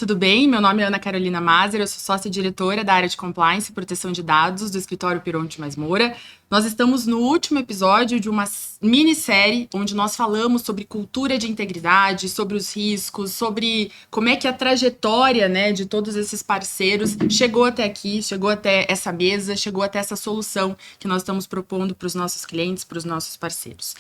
tudo bem? Meu nome é Ana Carolina Mazer, eu sou sócia-diretora da área de Compliance e Proteção de Dados do escritório Pironte Mais Moura. Nós estamos no último episódio de uma minissérie onde nós falamos sobre cultura de integridade, sobre os riscos, sobre como é que a trajetória, né, de todos esses parceiros chegou até aqui, chegou até essa mesa, chegou até essa solução que nós estamos propondo para os nossos clientes, para os nossos parceiros.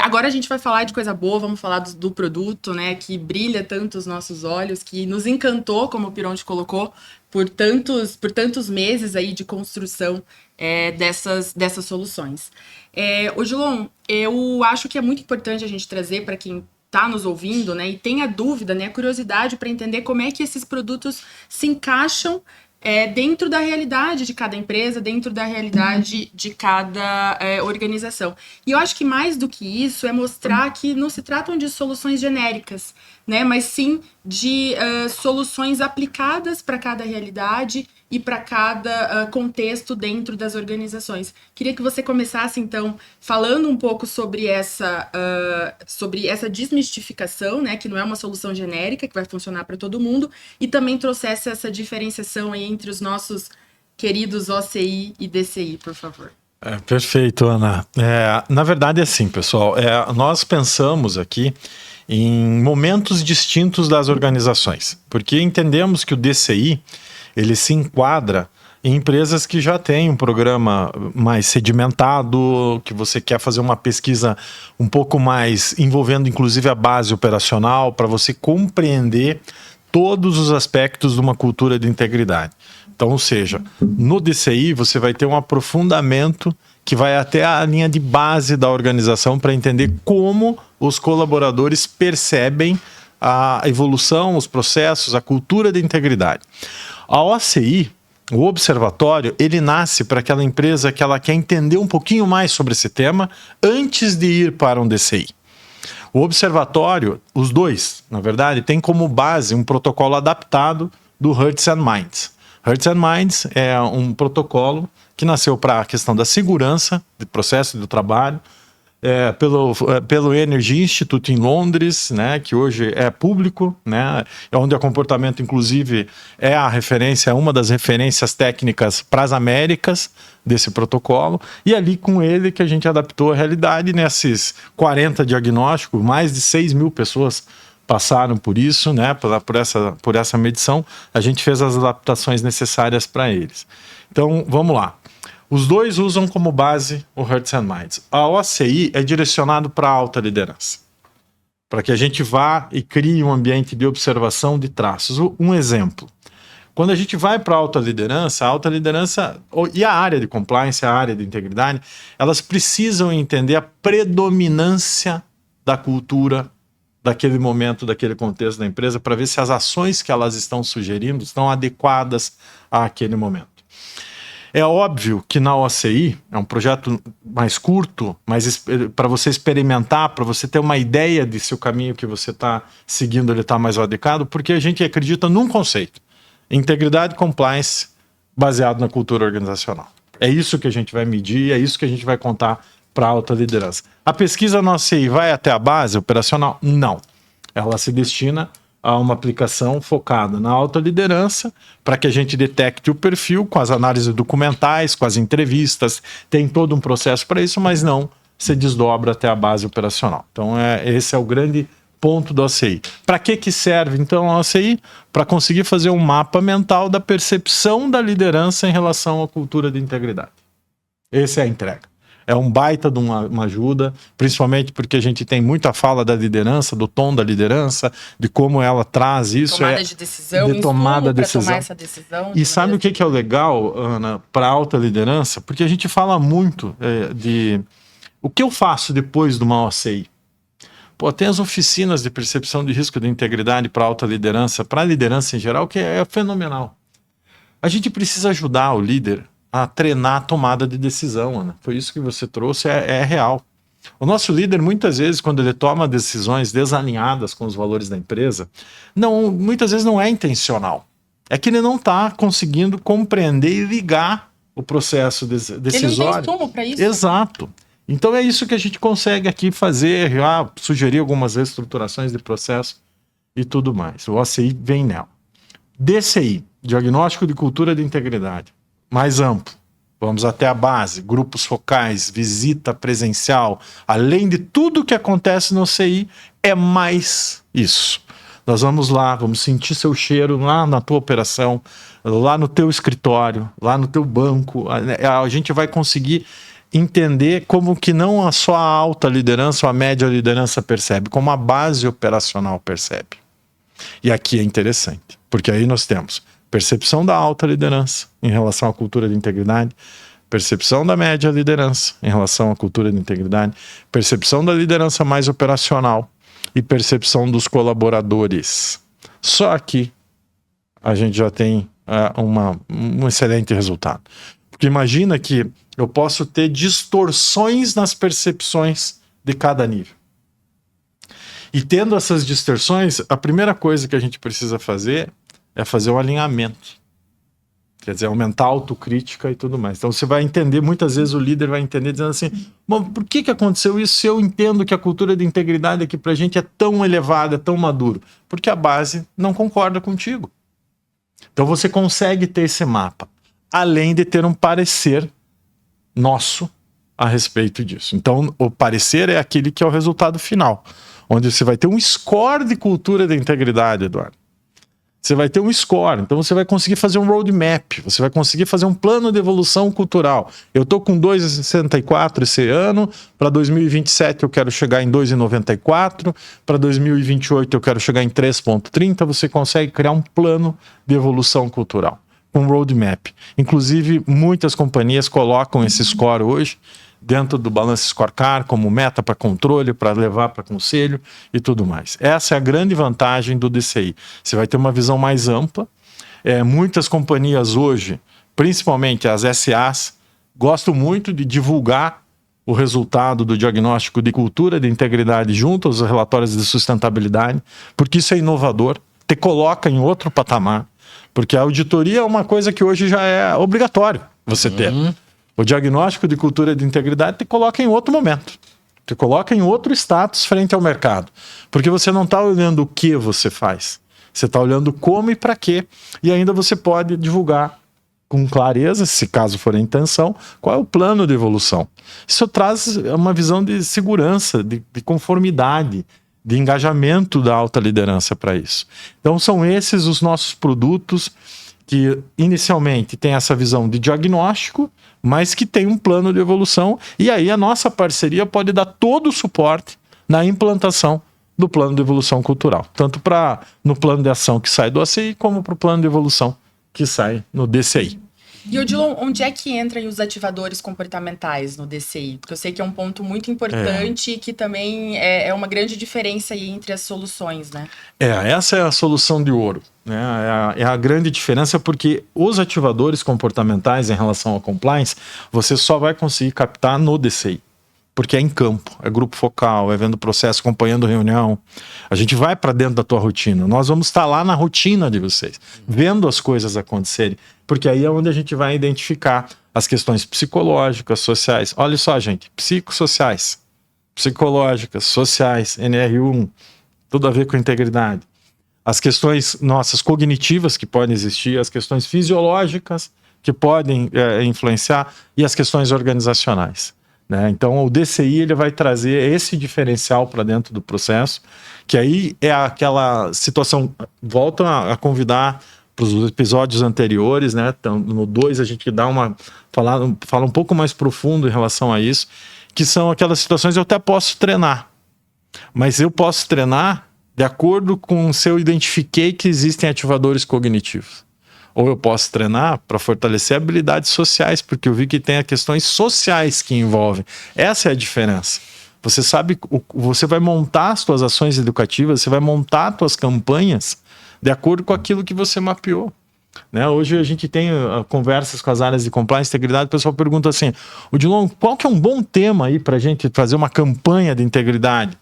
Agora a gente vai falar de coisa boa, vamos falar do produto, né, que brilha tanto os nossos olhos, que nos encantou, como o Pironte colocou, por tantos meses aí de construção dessas soluções. Ô, Gilon, eu acho que é muito importante a gente trazer para quem está nos ouvindo, né, e tem a dúvida, né, a curiosidade para entender como é que esses produtos se encaixam dentro da realidade de cada empresa, dentro da realidade de cada organização. E eu acho que mais do que isso é mostrar que não se tratam de soluções genéricas, né, mas sim de soluções aplicadas para cada realidade e para cada contexto dentro das organizações. Queria que você começasse, então, falando um pouco sobre essa desmistificação, né, que não é uma solução genérica, que vai funcionar para todo mundo, e também trouxesse essa diferenciação aí entre os nossos queridos OCI e DCI, por favor. Perfeito, Ana. Na verdade, é assim, pessoal, nós pensamos aqui em momentos distintos das organizações, porque entendemos que o DCI, ele se enquadra em empresas que já têm um programa mais sedimentado, que você quer fazer uma pesquisa um pouco mais envolvendo inclusive a base operacional, para você compreender todos os aspectos de uma cultura de integridade. Então, ou seja, no DCI você vai ter um aprofundamento que vai até a linha de base da organização para entender como os colaboradores percebem a evolução, os processos, a cultura de integridade. A OCI, o observatório, ele nasce para aquela empresa que ela quer entender um pouquinho mais sobre esse tema antes de ir para um DCI. O observatório, os dois, na verdade, tem como base um protocolo adaptado do Hearts and Minds. Hearts and Minds é um protocolo que nasceu para a questão da segurança do processo do trabalho, pelo Energy Institute em Londres, né, que hoje é público, né, onde o comportamento, inclusive, é a referência, uma das referências técnicas para as Américas desse protocolo, e ali com ele que a gente adaptou a realidade nesses 40 diagnósticos, mais de 6 mil pessoas passaram por isso, né, por essa medição, a gente fez as adaptações necessárias para eles. Então, vamos lá. Os dois usam como base o Hearts and Minds. A OCI é direcionado para a alta liderança, para que a gente vá e crie um ambiente de observação de traços. Um exemplo, quando a gente vai para a alta liderança e a área de compliance, a área de integridade, elas precisam entender a predominância da cultura daquele momento, daquele contexto da empresa, para ver se as ações que elas estão sugerindo estão adequadas àquele momento. É óbvio que na OCI, é um projeto mais curto, mas para você experimentar, para você ter uma ideia de se o caminho que você está seguindo está mais adequado, porque a gente acredita num conceito: integridade e compliance baseado na cultura organizacional. É isso que a gente vai medir, é isso que a gente vai contar para a alta liderança. A pesquisa na OCI vai até a base operacional? Não. Ela se destina a uma aplicação focada na alta liderança, para que a gente detecte o perfil com as análises documentais, com as entrevistas, tem todo um processo para isso, mas não se desdobra até a base operacional. Então, esse é o grande ponto da OCI. Para que serve, então, a OCI? Para conseguir fazer um mapa mental da percepção da liderança em relação à cultura de integridade. Essa é a entrega. É um baita de uma ajuda, principalmente porque a gente tem muita fala da liderança, do tom da liderança, de como ela traz isso. Tomada de decisão, de tomar essa decisão. E sabe o que é o legal, Ana, para alta liderança? Porque a gente fala muito de o que eu faço depois de uma OCI. Pô, tem as oficinas de percepção de risco de integridade para alta liderança, para a liderança em geral, que é fenomenal. A gente precisa ajudar o líder a treinar a tomada de decisão, Ana. Foi isso que você trouxe, é real. O nosso líder, muitas vezes, quando ele toma decisões desalinhadas com os valores da empresa, muitas vezes não é intencional. É que ele não está conseguindo compreender e ligar o processo decisório. Ele não tem insumo para isso. Exato. Então é isso que a gente consegue aqui fazer, sugerir algumas reestruturações de processo e tudo mais. O OCI vem nela. DCI, Diagnóstico de Cultura de Integridade, mais amplo. Vamos até a base, grupos focais, visita presencial, além de tudo que acontece no CI, é mais isso. Nós vamos lá, vamos sentir seu cheiro lá na tua operação, lá no teu escritório, lá no teu banco. A gente vai conseguir entender como que não só a alta liderança ou a média liderança percebe, como a base operacional percebe. E aqui é interessante, porque aí nós temos percepção da alta liderança em relação à cultura de integridade, percepção da média liderança em relação à cultura de integridade, percepção da liderança mais operacional e percepção dos colaboradores. Só aqui a gente já tem um excelente resultado. Porque imagina que eu posso ter distorções nas percepções de cada nível. E tendo essas distorções, a primeira coisa que a gente precisa fazer é fazer um alinhamento. Quer dizer, aumentar a autocrítica e tudo mais. Então você vai entender, muitas vezes o líder vai entender dizendo assim, bom, por que aconteceu isso se eu entendo que a cultura de integridade aqui pra gente é tão elevada, é tão maduro? Porque a base não concorda contigo. Então você consegue ter esse mapa, além de ter um parecer nosso a respeito disso. Então o parecer é aquele que é o resultado final, onde você vai ter um score de cultura de integridade, Eduardo. Você vai ter um score, então você vai conseguir fazer um roadmap, você vai conseguir fazer um plano de evolução cultural. Eu estou com 2,64 esse ano, para 2027 eu quero chegar em 2,94, para 2028 eu quero chegar em 3,30, você consegue criar um plano de evolução cultural, um roadmap. Inclusive, muitas companhias colocam esse score hoje dentro do Balance Scorecard como meta para controle, para levar para conselho e tudo mais. Essa é a grande vantagem do DCI. Você vai ter uma visão mais ampla. Muitas companhias hoje, principalmente as SAs, gostam muito de divulgar o resultado do diagnóstico de cultura de integridade junto aos relatórios de sustentabilidade, porque isso é inovador, te coloca em outro patamar, porque a auditoria é uma coisa que hoje já é obrigatório você ter. O diagnóstico de cultura de integridade te coloca em outro momento. Te coloca em outro status frente ao mercado. Porque você não está olhando o que você faz. Você está olhando como e para quê. E ainda você pode divulgar com clareza, se caso for a intenção, qual é o plano de evolução. Isso traz uma visão de segurança, de conformidade, de engajamento da alta liderança para isso. Então são esses os nossos produtos que inicialmente tem essa visão de diagnóstico, mas que tem um plano de evolução, e aí a nossa parceria pode dar todo o suporte na implantação do plano de evolução cultural, tanto no plano de ação que sai do ACI, como para o plano de evolução que sai no DCI. E, Odilon, onde é que entram os ativadores comportamentais no DCI? Porque eu sei que é um ponto muito importante e que também é uma grande diferença aí entre as soluções, né? Essa é a solução de ouro, né? É a grande diferença, porque os ativadores comportamentais em relação ao compliance, você só vai conseguir captar no DCI. Porque é em campo, é grupo focal, é vendo processo, acompanhando reunião. A gente vai para dentro da tua rotina. Nós vamos estar lá na rotina de vocês, vendo as coisas acontecerem. Porque aí é onde a gente vai identificar as questões psicológicas, sociais. Olha só, gente, psicossociais, psicológicas, sociais, NR1, tudo a ver com integridade. As questões nossas cognitivas que podem existir, as questões fisiológicas que podem influenciar e as questões organizacionais. Né? Então o DCI ele vai trazer esse diferencial para dentro do processo, que aí é aquela situação, volto a convidar para os episódios anteriores, né? Então, no 2 a gente fala um pouco mais profundo em relação a isso, que são aquelas situações eu até posso treinar, mas eu posso treinar de acordo com se eu identifiquei que existem ativadores cognitivos. Ou eu posso treinar para fortalecer habilidades sociais, porque eu vi que tem as questões sociais que envolvem. Essa é a diferença. Você sabe, você vai montar as suas ações educativas, você vai montar as suas campanhas de acordo com aquilo que você mapeou. Né? Hoje a gente tem conversas com as áreas de compliance e integridade, o pessoal pergunta assim, Odilon, qual que é um bom tema aí para a gente fazer uma campanha de integridade?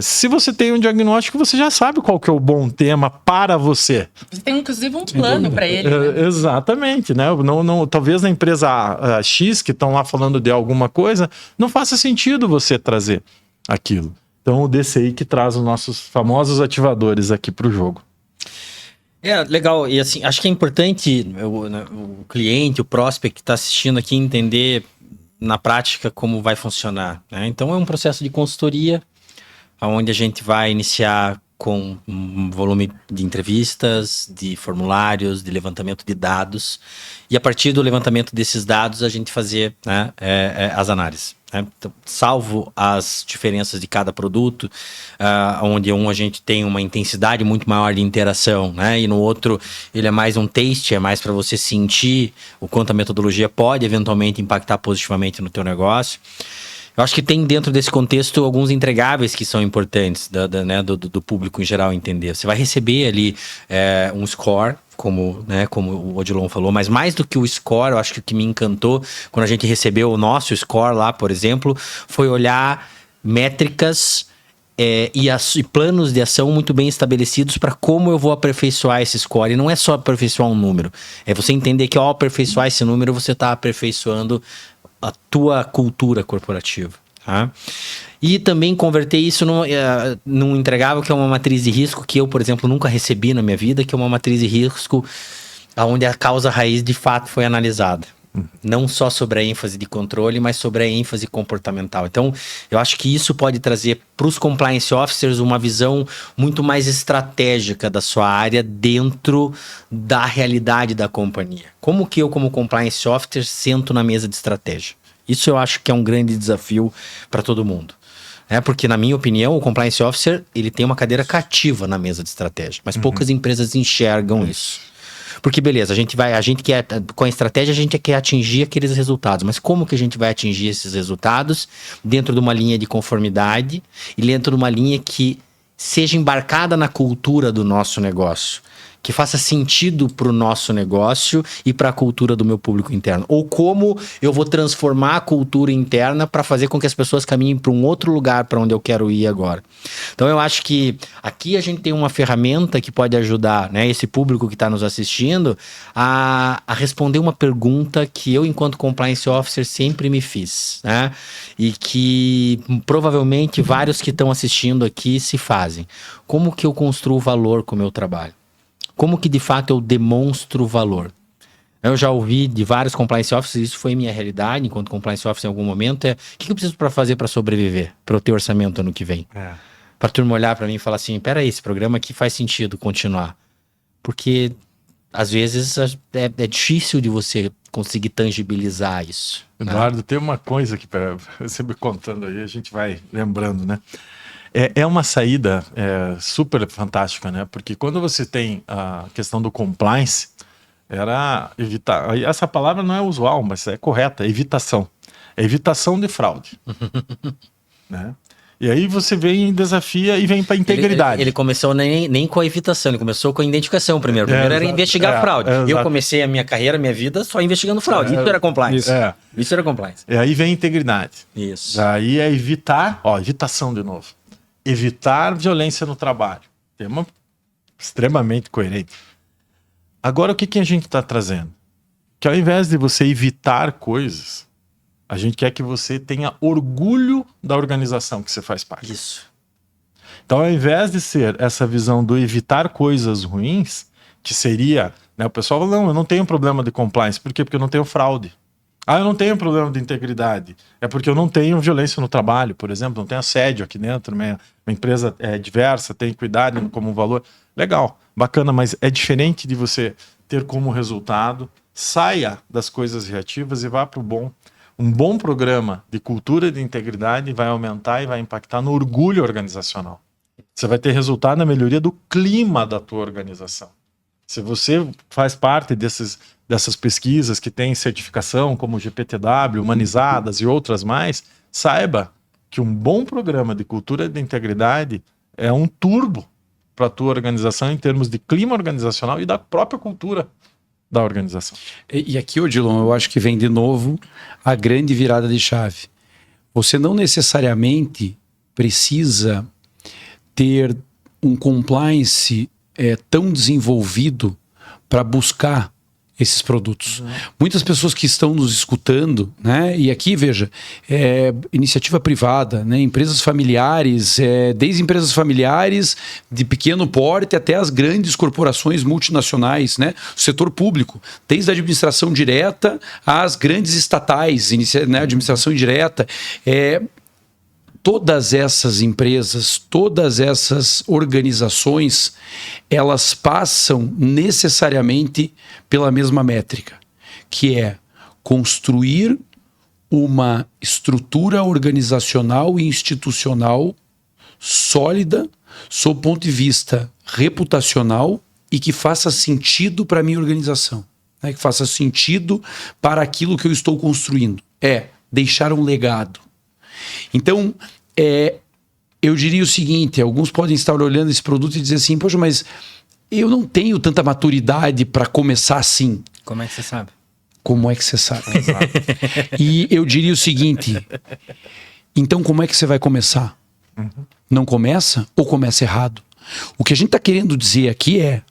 Se você tem um diagnóstico, você já sabe qual que é o bom tema para você. Você tem, inclusive, um plano para ele. Né? Exatamente. Né? Talvez na empresa X, que estão lá falando de alguma coisa, não faça sentido você trazer aquilo. Então, o DCI que traz os nossos famosos ativadores aqui para o jogo. Legal. E assim, acho que é importante o cliente, o prospect que está assistindo aqui entender na prática como vai funcionar, né? Então é um processo de consultoria, onde a gente vai iniciar com um volume de entrevistas, de formulários, de levantamento de dados, e a partir do levantamento desses dados a gente fazer, né, as análises. Né? Então, salvo as diferenças de cada produto, onde a gente tem uma intensidade muito maior de interação, né? E no outro ele é mais um taste, é mais para você sentir o quanto a metodologia pode eventualmente impactar positivamente no teu negócio. Eu acho que tem dentro desse contexto alguns entregáveis que são importantes do público em geral entender. Você vai receber ali um score, como o Odilon falou, mas mais do que o score, eu acho que o que me encantou quando a gente recebeu o nosso score lá, por exemplo, foi olhar métricas e planos de ação muito bem estabelecidos para como eu vou aperfeiçoar esse score. E não é só aperfeiçoar um número, é você entender que ao aperfeiçoar esse número, você está aperfeiçoando a tua cultura corporativa. Tá? E também converter isso num entregável que é uma matriz de risco que eu, por exemplo, nunca recebi na minha vida, que é uma matriz de risco onde a causa raiz de fato foi analisada. Não só sobre a ênfase de controle, mas sobre a ênfase comportamental. Então, eu acho que isso pode trazer para os compliance officers uma visão muito mais estratégica da sua área dentro da realidade da companhia. Como que eu, como compliance officer, sento na mesa de estratégia? Isso eu acho que é um grande desafio para todo mundo. Porque, na minha opinião, o compliance officer ele tem uma cadeira cativa na mesa de estratégia, mas poucas empresas enxergam isso. Porque, beleza, a gente quer, com a estratégia, a gente quer atingir aqueles resultados. Mas como que a gente vai atingir esses resultados dentro de uma linha de conformidade e dentro de uma linha que seja embarcada na cultura do nosso negócio? Que faça sentido para o nosso negócio e para a cultura do meu público interno. Ou como eu vou transformar a cultura interna para fazer com que as pessoas caminhem para um outro lugar para onde eu quero ir agora. Então eu acho que aqui a gente tem uma ferramenta que pode ajudar, né, esse público que está nos assistindo a responder uma pergunta que eu, enquanto compliance officer, sempre me fiz, né? E que provavelmente vários que estão assistindo aqui se fazem. Como que eu construo valor com o meu trabalho? Como que de fato eu demonstro valor? Eu já ouvi de vários compliance officers, isso foi minha realidade enquanto compliance officer em algum momento, o que eu preciso para fazer para sobreviver, para eu ter orçamento ano que vem? Para a turma olhar para mim e falar assim, peraí, esse programa aqui faz sentido continuar. Porque às vezes é difícil de você conseguir tangibilizar isso. Eduardo, tem uma coisa que você me contando aí, a gente vai lembrando, né? É uma saída super fantástica, né? Porque quando você tem a questão do compliance, era evitar. Essa palavra não é usual, mas é correta, evitação. É evitação de fraude. Né? E aí você vem, desafia e vem para a integridade. Ele começou nem com a evitação, ele começou com a identificação primeiro. Primeiro era investigar fraude. Eu comecei a minha carreira, a minha vida só investigando fraude. Isso era compliance. Isso era compliance. E aí vem a integridade. Isso. Aí é evitar, evitação de novo. Evitar violência no trabalho. Tema extremamente coerente. Agora, o que a gente está trazendo? Que ao invés de você evitar coisas, a gente quer que você tenha orgulho da organização que você faz parte. Isso. Então, ao invés de ser essa visão do evitar coisas ruins, que seria... Né, o pessoal fala, não, eu não tenho problema de compliance. Por quê? Porque eu não tenho fraude. Eu não tenho problema de integridade. É porque eu não tenho violência no trabalho, por exemplo, não tenho assédio aqui dentro, minha empresa é diversa, tem equidade como valor. Legal, bacana, mas é diferente de você ter como resultado, saia das coisas reativas e vá para o bom. Um bom programa de cultura de integridade vai aumentar e vai impactar no orgulho organizacional. Você vai ter resultado na melhoria do clima da tua organização. Se você faz parte dessas pesquisas que têm certificação, como o GPTW, humanizadas e outras mais, saiba que um bom programa de cultura de integridade é um turbo para a tua organização em termos de clima organizacional e da própria cultura da organização. E aqui, Odilon, eu acho que vem de novo a grande virada de chave. Você não necessariamente precisa ter um compliance tão desenvolvido para buscar esses produtos. Muitas pessoas que estão nos escutando, né? E aqui, veja, iniciativa privada, né? Empresas familiares, desde empresas familiares de pequeno porte até as grandes corporações multinacionais, né? O setor público, desde a administração direta às grandes estatais, né? Administração indireta, todas essas empresas, todas essas organizações, elas passam necessariamente pela mesma métrica, que é construir uma estrutura organizacional e institucional sólida, sob o ponto de vista reputacional e que faça sentido para a minha organização, né? Que faça sentido para aquilo que eu estou construindo. Deixar um legado. Então, eu diria o seguinte, alguns podem estar olhando esse produto e dizer assim, poxa, mas eu não tenho tanta maturidade para começar assim. Como é que você sabe? Como é que você sabe? E eu diria o seguinte, então como é que você vai começar? Não começa ou começa errado? O que a gente está querendo dizer aqui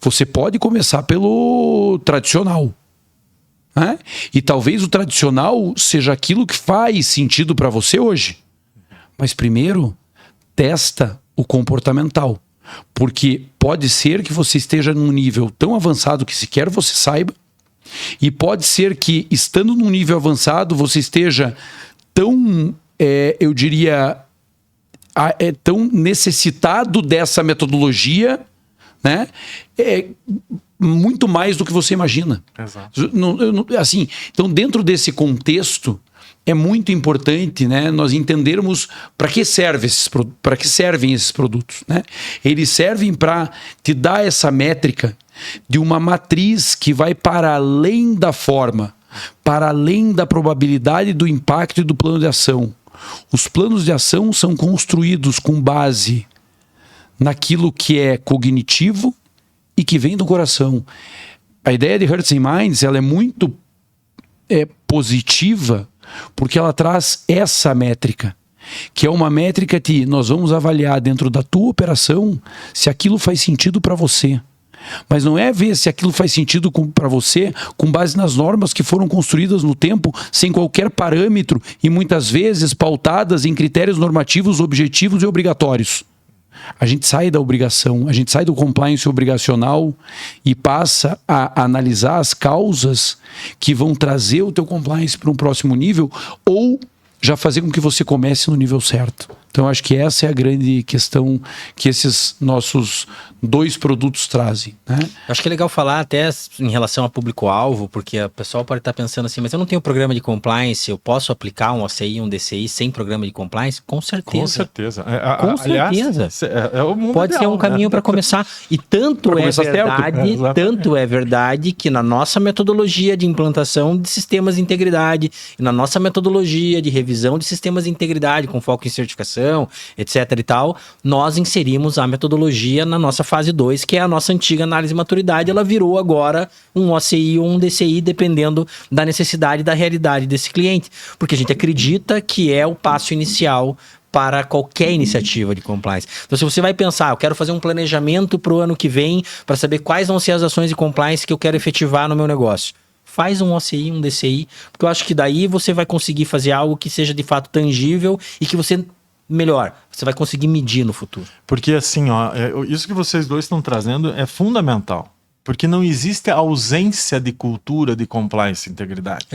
você pode começar pelo tradicional. Né? E talvez o tradicional seja aquilo que faz sentido para você hoje. Mas primeiro, testa o comportamental. Porque pode ser que você esteja num nível tão avançado que sequer você saiba. E pode ser que, estando num nível avançado, você esteja tão, eu diria, tão necessitado dessa metodologia, né? Muito mais do que você imagina. Exato. Assim, então, dentro desse contexto, é muito importante, né, nós entendermos para que servem esses produtos. Né? Eles servem para te dar essa métrica de uma matriz que vai para além da forma, para além da probabilidade do impacto e do plano de ação. Os planos de ação são construídos com base naquilo que é cognitivo e que vem do coração. A ideia de Hearts and Minds, ela é muito positiva, porque ela traz essa métrica, que é uma métrica que nós vamos avaliar dentro da tua operação se aquilo faz sentido para você. Mas não é ver se aquilo faz sentido para você com base nas normas que foram construídas no tempo, sem qualquer parâmetro e muitas vezes pautadas em critérios normativos, objetivos e obrigatórios. A gente sai da obrigação, a gente sai do compliance obrigacional e passa a analisar as causas que vão trazer o teu compliance para um próximo nível ou já fazer com que você comece no nível certo. Então, acho que essa é a grande questão que esses nossos 2 produtos trazem. Né? Acho que é legal falar até em relação a público-alvo, porque o pessoal pode estar pensando assim, mas eu não tenho programa de compliance, eu posso aplicar um OCI, um DCI sem programa de compliance? Com certeza. Com certeza. Com certeza. É o mundo pode ideal, ser um caminho para começar. E tanto é verdade que na nossa metodologia de implantação de sistemas de integridade, e na nossa metodologia de revisão de sistemas de integridade com foco em certificação, etc e tal, nós inserimos a metodologia na nossa fase 2, que é a nossa antiga análise de maturidade. Ela virou agora um OCI ou um DCI, dependendo da necessidade e da realidade desse cliente, porque a gente acredita que é o passo inicial para qualquer iniciativa de compliance. Então, se você vai pensar, eu quero fazer um planejamento para o ano que vem, para saber quais vão ser as ações de compliance que eu quero efetivar no meu negócio, faz um OCI, um DCI, porque eu acho que daí você vai conseguir fazer algo que seja de fato tangível e que você vai conseguir medir no futuro. Porque assim, isso que vocês dois estão trazendo é fundamental. Porque não existe a ausência de cultura de compliance e integridade.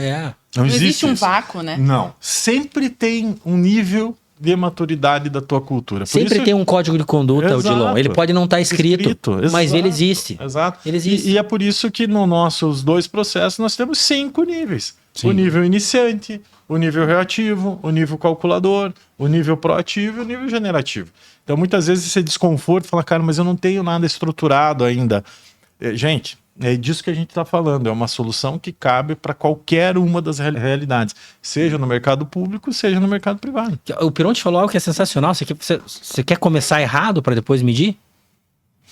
Não existe um isso. vácuo, né? Não. Sempre tem um nível de maturidade da tua cultura. Sempre tem um código de conduta, Odilon. Ele pode não estar escrito, mas ele existe. Exato. Ele existe. E é por isso que nos nossos 2 processos nós temos 5 níveis. Sim. O nível iniciante, o nível reativo, o nível calculador, o nível proativo e o nível generativo. Então muitas vezes esse desconforto, fala, cara, mas eu não tenho nada estruturado ainda. Gente, é disso que a gente está falando. É uma solução que cabe para qualquer uma das realidades, seja no mercado público, seja no mercado privado. O Pironte falou algo que é sensacional. Você quer começar errado para depois medir?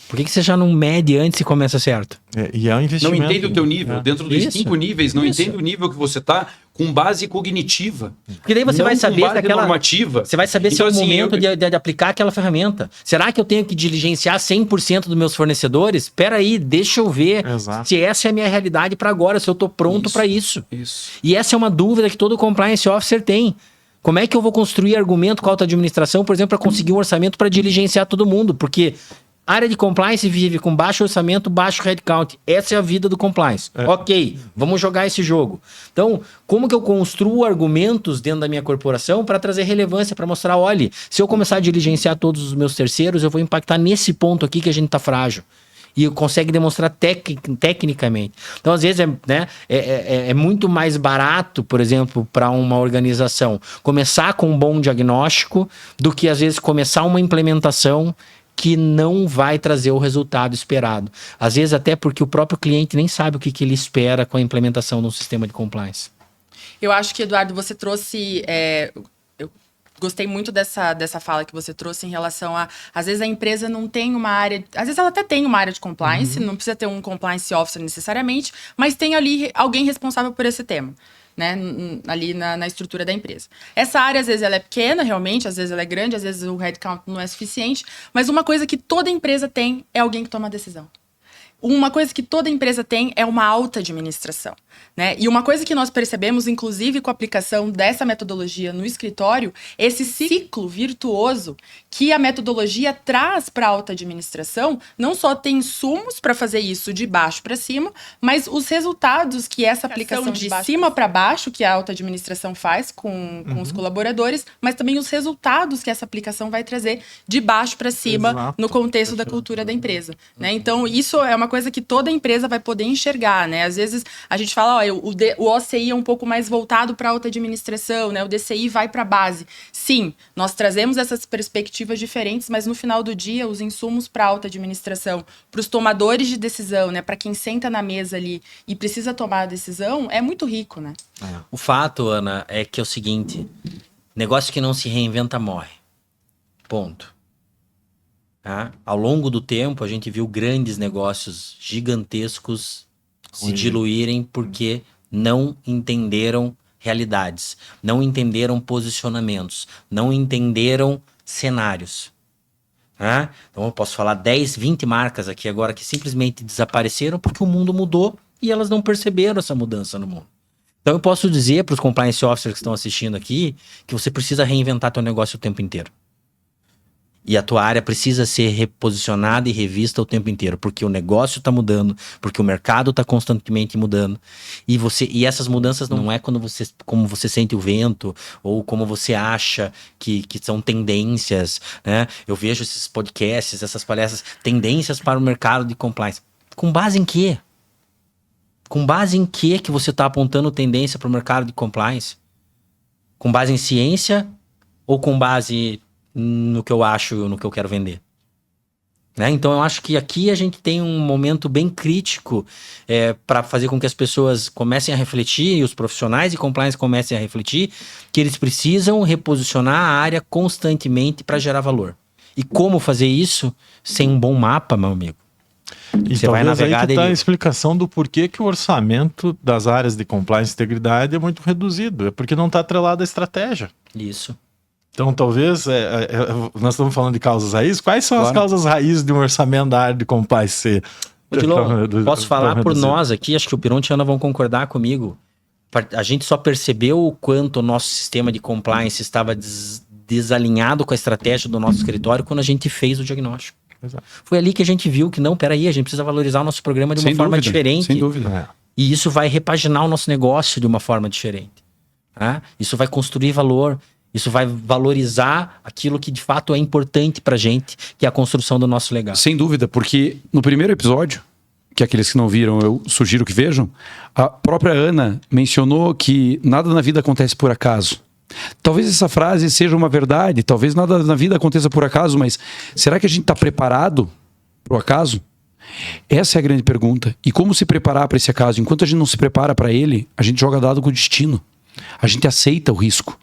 Por que você já não mede antes e começa certo? E é um Não investimento. entende o teu nível. Dentro dos Isso. 5 níveis, não Isso. entende o nível que você tá com base cognitiva. Porque daí você não vai com saber base daquela... normativa. Você vai saber se Então, é o assim, momento de aplicar aquela ferramenta. Será que eu tenho que diligenciar 100% dos meus fornecedores? Espera aí, deixa eu ver Exato. se essa é a minha realidade para agora, se eu tô pronto para isso. Isso. E essa é uma dúvida que todo compliance officer tem. Como é que eu vou construir argumento com a alta administração, por exemplo, para conseguir um orçamento para diligenciar todo mundo? Porque a área de compliance vive com baixo orçamento, baixo headcount. Essa é a vida do compliance. Ok, vamos jogar esse jogo. Então, como que eu construo argumentos dentro da minha corporação para trazer relevância, para mostrar, olha, se eu começar a diligenciar todos os meus terceiros, eu vou impactar nesse ponto aqui que a gente está frágil. E consegue demonstrar tecnicamente. Então, às vezes, é muito mais barato, por exemplo, para uma organização começar com um bom diagnóstico do que, às vezes, começar uma implementação que não vai trazer o resultado esperado. Às vezes, até porque o próprio cliente nem sabe o que ele espera com a implementação de um sistema de compliance. Eu acho que, Eduardo, você trouxe... eu gostei muito dessa fala que você trouxe em relação a... Às vezes a empresa não tem uma área... Às vezes ela até tem uma área de compliance, não precisa ter um compliance officer necessariamente, mas tem ali alguém responsável por esse tema, né? Ali na estrutura da empresa. Essa área, às vezes, ela é pequena, realmente, às vezes ela é grande, às vezes o headcount não é suficiente, mas uma coisa que toda empresa tem é alguém que toma a decisão. Uma coisa que toda empresa tem é uma alta administração, né? E uma coisa que nós percebemos, inclusive com a aplicação dessa metodologia no escritório, esse ciclo virtuoso que a metodologia traz para a alta administração, não só tem insumos para fazer isso de baixo para cima, mas os resultados que essa aplicação de cima para baixo, que a alta administração faz com os colaboradores, mas também os resultados que essa aplicação vai trazer de baixo para cima. Exato. No contexto da cultura da empresa, né? Então, isso é uma coisa que toda empresa vai poder enxergar, né? Às vezes a gente fala, ó, o OCI é um pouco mais voltado para a alta administração, né? O DCI vai para a base. Sim, nós trazemos essas perspectivas diferentes, mas no final do dia, os insumos para a alta administração, para os tomadores de decisão, né? Para quem senta na mesa ali e precisa tomar a decisão, é muito rico, né? O fato, Ana, é que é o seguinte: negócio que não se reinventa morre. Ponto. Tá? Ao longo do tempo, a gente viu grandes negócios gigantescos se diluírem porque não entenderam realidades, não entenderam posicionamentos, não entenderam cenários. Tá? Então eu posso falar 10, 20 marcas aqui agora que simplesmente desapareceram porque o mundo mudou e elas não perceberam essa mudança no mundo. Então eu posso dizer para os compliance officers que estão assistindo aqui que você precisa reinventar teu negócio o tempo inteiro. E a tua área precisa ser reposicionada e revista o tempo inteiro, porque o negócio está mudando, porque o mercado está constantemente mudando. E essas mudanças não é como você sente o vento, ou como você acha que são tendências, né? Eu vejo esses podcasts, essas palestras, tendências para o mercado de compliance. Com base em quê? Com base em quê que você está apontando tendência para o mercado de compliance? Com base em ciência ou com base no que eu acho, no que eu quero vender? Né? Então eu acho que aqui a gente tem um momento bem crítico para fazer com que as pessoas comecem a refletir, e os profissionais de compliance comecem a refletir, que eles precisam reposicionar a área constantemente para gerar valor. E como fazer isso sem um bom mapa, meu amigo? E você vai navegar aí que tá a explicação do porquê que o orçamento das áreas de compliance e integridade é muito reduzido. É porque não está atrelado à estratégia. Isso. Então, talvez, nós estamos falando de causas raízes. Quais são as causas raízes de um orçamento da área de compliance ser? Posso falar por nós aqui, acho que o Pironte e a Ana vão concordar comigo. A gente só percebeu o quanto o nosso sistema de compliance estava desalinhado com a estratégia do nosso escritório quando a gente fez o diagnóstico. Exato. Foi ali que a gente viu que não, peraí, a gente precisa valorizar o nosso programa de uma forma diferente. Sem dúvida. E isso vai repaginar o nosso negócio de uma forma diferente. Tá? Isso vai construir valor. Isso vai valorizar aquilo que de fato é importante pra gente, que é a construção do nosso legado. Sem dúvida, porque no primeiro episódio, que aqueles que não viram, eu sugiro que vejam, a própria Ana mencionou que nada na vida acontece por acaso. Talvez essa frase seja uma verdade, talvez nada na vida aconteça por acaso, mas será que a gente está preparado para o acaso? Essa é a grande pergunta. E como se preparar para esse acaso? Enquanto a gente não se prepara para ele, a gente joga dado com o destino. A gente aceita o risco.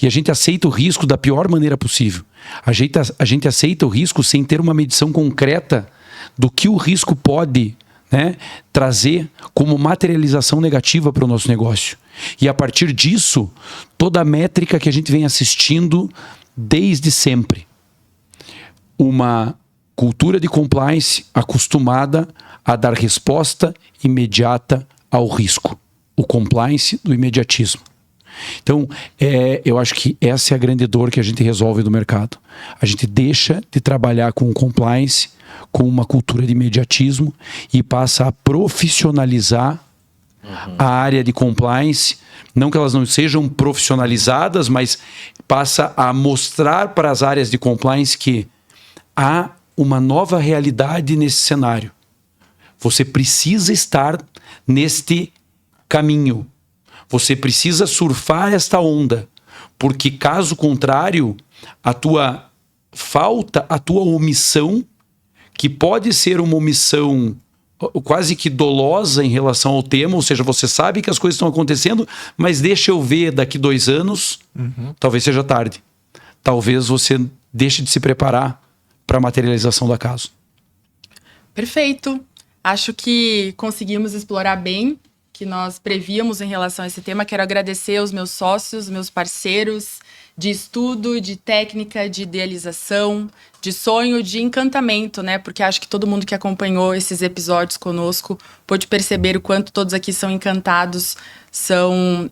E a gente aceita o risco da pior maneira possível. A gente aceita o risco sem ter uma medição concreta do que o risco pode, né, trazer como materialização negativa para o nosso negócio. E a partir disso, toda a métrica que a gente vem assistindo desde sempre. Uma cultura de compliance acostumada a dar resposta imediata ao risco. O compliance do imediatismo. Então, eu acho que essa é a grande dor que a gente resolve do mercado. A gente deixa de trabalhar com o compliance, com uma cultura de imediatismo e passa a profissionalizar a área de compliance. Não que elas não sejam profissionalizadas, mas passa a mostrar para as áreas de compliance que há uma nova realidade nesse cenário. Você precisa estar neste caminho. Você precisa surfar esta onda, porque caso contrário, a tua falta, a tua omissão, que pode ser uma omissão quase que dolosa em relação ao tema, ou seja, você sabe que as coisas estão acontecendo, mas deixa eu ver daqui 2 anos, talvez seja tarde. Talvez você deixe de se preparar para a materialização do caso. Perfeito. Acho que conseguimos explorar bem que nós prevíamos em relação a esse tema. Quero agradecer aos meus sócios, meus parceiros de estudo, de técnica, de idealização, de sonho, de encantamento, né? Porque acho que todo mundo que acompanhou esses episódios conosco pôde perceber o quanto todos aqui são encantados, são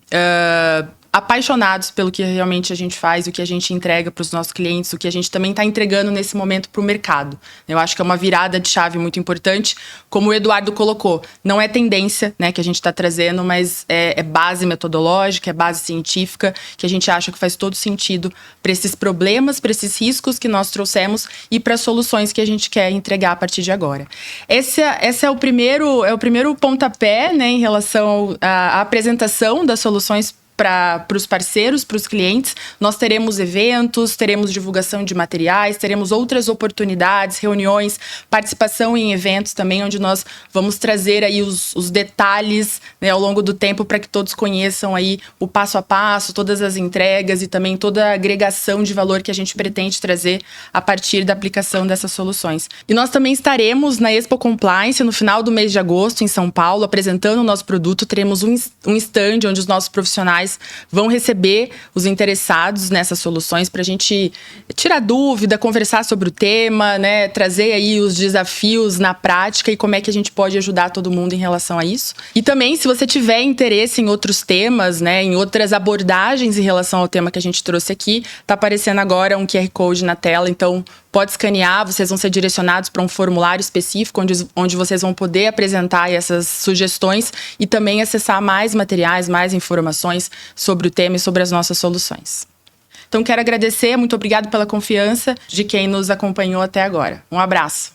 apaixonados pelo que realmente a gente faz, o que a gente entrega para os nossos clientes, o que a gente também está entregando nesse momento para o mercado. Eu acho que é uma virada de chave muito importante, como o Eduardo colocou. Não é tendência, né, que a gente está trazendo, mas é base metodológica, é base científica, que a gente acha que faz todo sentido para esses problemas, para esses riscos que nós trouxemos e para as soluções que a gente quer entregar a partir de agora. Esse é o primeiro pontapé, né, em relação à apresentação das soluções para os parceiros, para os clientes. Nós teremos eventos, teremos divulgação de materiais, teremos outras oportunidades, reuniões, participação em eventos também, onde nós vamos trazer aí os detalhes, né, ao longo do tempo, para que todos conheçam aí o passo a passo, todas as entregas e também toda a agregação de valor que a gente pretende trazer a partir da aplicação dessas soluções. E nós também estaremos na Expo Compliance no final do mês de agosto, em São Paulo, apresentando o nosso produto. Teremos um stand onde os nossos profissionais vão receber os interessados nessas soluções para a gente tirar dúvida, conversar sobre o tema, né, trazer aí os desafios na prática e como é que a gente pode ajudar todo mundo em relação a isso. E também, se você tiver interesse em outros temas, né, em outras abordagens em relação ao tema que a gente trouxe aqui, tá aparecendo agora um QR Code na tela, então pode escanear, vocês vão ser direcionados para um formulário específico onde vocês vão poder apresentar essas sugestões e também acessar mais materiais, mais informações sobre o tema e sobre as nossas soluções. Então, quero agradecer, muito obrigado pela confiança de quem nos acompanhou até agora. Um abraço.